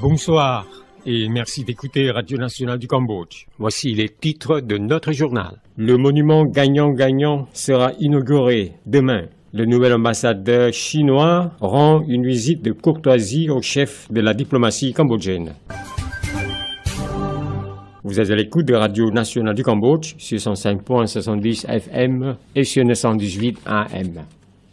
Bonsoir et merci d'écouter Radio Nationale du Cambodge. Voici les titres de notre journal. Le monument gagnant-gagnant sera inauguré demain. Le nouvel ambassadeur chinois rend une visite de courtoisie au chef de la diplomatie cambodgienne. Vous êtes à l'écoute de Radio Nationale du Cambodge sur 105.70 FM et sur 918 AM.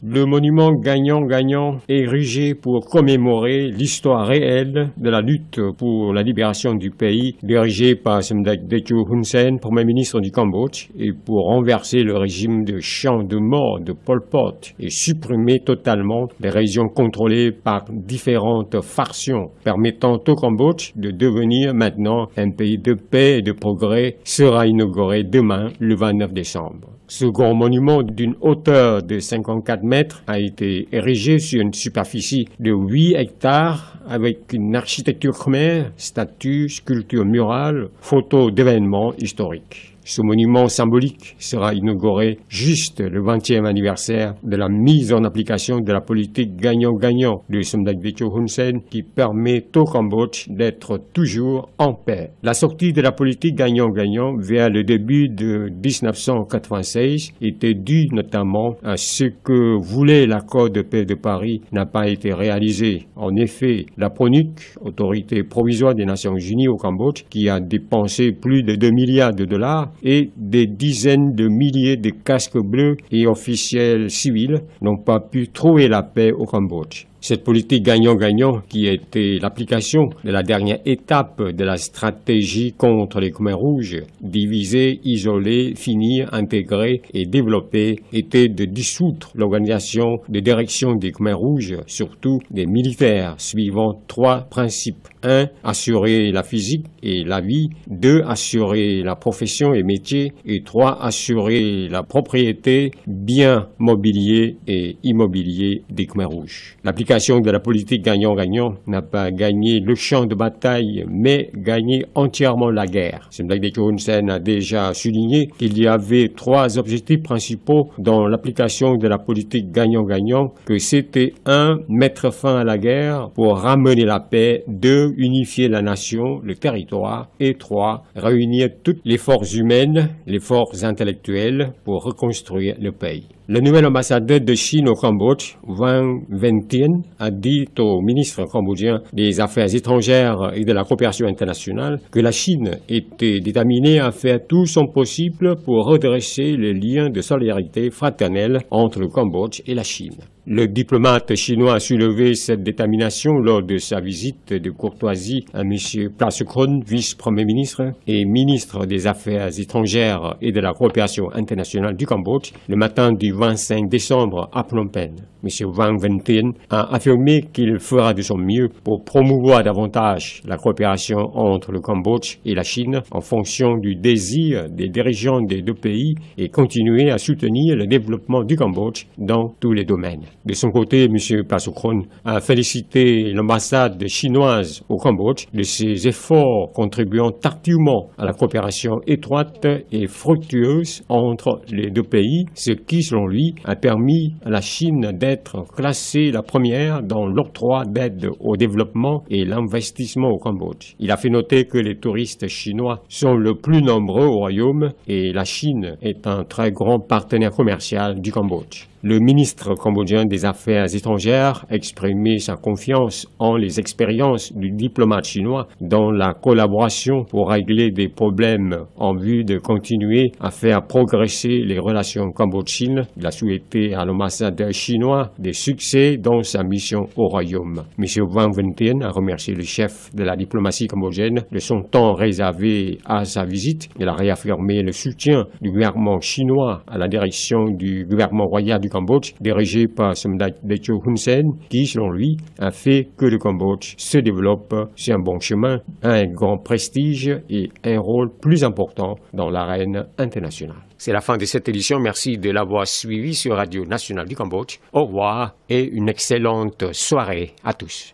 Le monument gagnant-gagnant est érigé pour commémorer l'histoire réelle de la lutte pour la libération du pays, dirigée par Somdech Techo Hun Sen, Premier ministre du Cambodge, et pour renverser le régime de champ de mort de Pol Pot et supprimer totalement les régions contrôlées par différentes factions, permettant au Cambodge de devenir maintenant un pays de paix et de progrès, sera inauguré demain, le 29 décembre. Ce grand monument d'une hauteur de 54 mètres a été érigé sur une superficie de 8 hectares avec une architecture khmer, statues, sculptures murales, photos d'événements historiques. Ce monument symbolique sera inauguré juste le 20e anniversaire de la mise en application de la politique gagnant-gagnant de Somdech Techo Hun Sen qui permet au Cambodge d'être toujours en paix. La sortie de la politique gagnant-gagnant vers le début de 1996 était due notamment à ce que voulait l'accord de paix de Paris n'a pas été réalisé. En effet, la PRONUC, autorité provisoire des Nations Unies au Cambodge, qui a dépensé plus de 2 milliards de dollars, et des dizaines de milliers de casques bleus et officiels civils n'ont pas pu trouver la paix au Cambodge. Cette politique gagnant-gagnant, qui était l'application de la dernière étape de la stratégie contre les Khmers rouges, diviser, isoler, finir, intégrer et développer, était de dissoudre l'organisation de direction des Khmers rouges, surtout des militaires, suivant 3 principes. 1. Assurer la physique et la vie. 2. Assurer la profession et métier. Et 3. Assurer la propriété, biens mobiliers et immobiliers des Khmers rouges. L'application de la politique gagnant-gagnant n'a pas gagné le champ de bataille, mais gagné entièrement la guerre. Somdech Techo Hun Sen a déjà souligné qu'il y avait 3 objectifs principaux dans l'application de la politique gagnant-gagnant, que c'était 1. Mettre fin à la guerre pour ramener la paix. 2. Unifier la nation, le territoire. Et 3. Réunir toutes les forces humaines, les forces intellectuelles pour reconstruire le pays. Le nouvel ambassadeur de Chine au Cambodge, Wang Ventien, a dit au ministre cambodgien des Affaires étrangères et de la coopération internationale que la Chine était déterminée à faire tout son possible pour redresser les liens de solidarité fraternelle entre le Cambodge et la Chine. Le diplomate chinois a soulevé cette détermination lors de sa visite de courtoisie à M. Prasukron, vice-premier ministre et ministre des Affaires étrangères et de la coopération internationale du Cambodge, le matin du 25 décembre à Phnom Penh. M. Wang Ventien a affirmé qu'il fera de son mieux pour promouvoir davantage la coopération entre le Cambodge et la Chine en fonction du désir des dirigeants des 2 pays et continuer à soutenir le développement du Cambodge dans tous les domaines. De son côté, M. Prasukron a félicité l'ambassade chinoise au Cambodge de ses efforts contribuant activement à la coopération étroite et fructueuse entre les 2 pays, ce qui, selon lui, a permis à la Chine d'être classée la première dans l'octroi d'aide au développement et l'investissement au Cambodge. Il a fait noter que les touristes chinois sont le plus nombreux au royaume et la Chine est un très grand partenaire commercial du Cambodge. Le ministre cambodgien des Affaires étrangères a exprimé sa confiance en les expériences du diplomate chinois dans la collaboration pour régler des problèmes en vue de continuer à faire progresser les relations Cambodge-Chine. Il a souhaité à l'ambassadeur chinois des succès dans sa mission au royaume. M. Wang Ventien a remercié le chef de la diplomatie cambodgienne de son temps réservé à sa visite. Il a réaffirmé le soutien du gouvernement chinois à la direction du gouvernement royal du Cambodge, dirigé par Somdech Techo Hun Sen, qui, selon lui, a fait que le Cambodge se développe sur un bon chemin, a un grand prestige et un rôle plus important dans l'arène internationale. C'est la fin de cette édition. Merci de l'avoir suivi sur Radio Nationale du Cambodge. Au revoir et une excellente soirée à tous.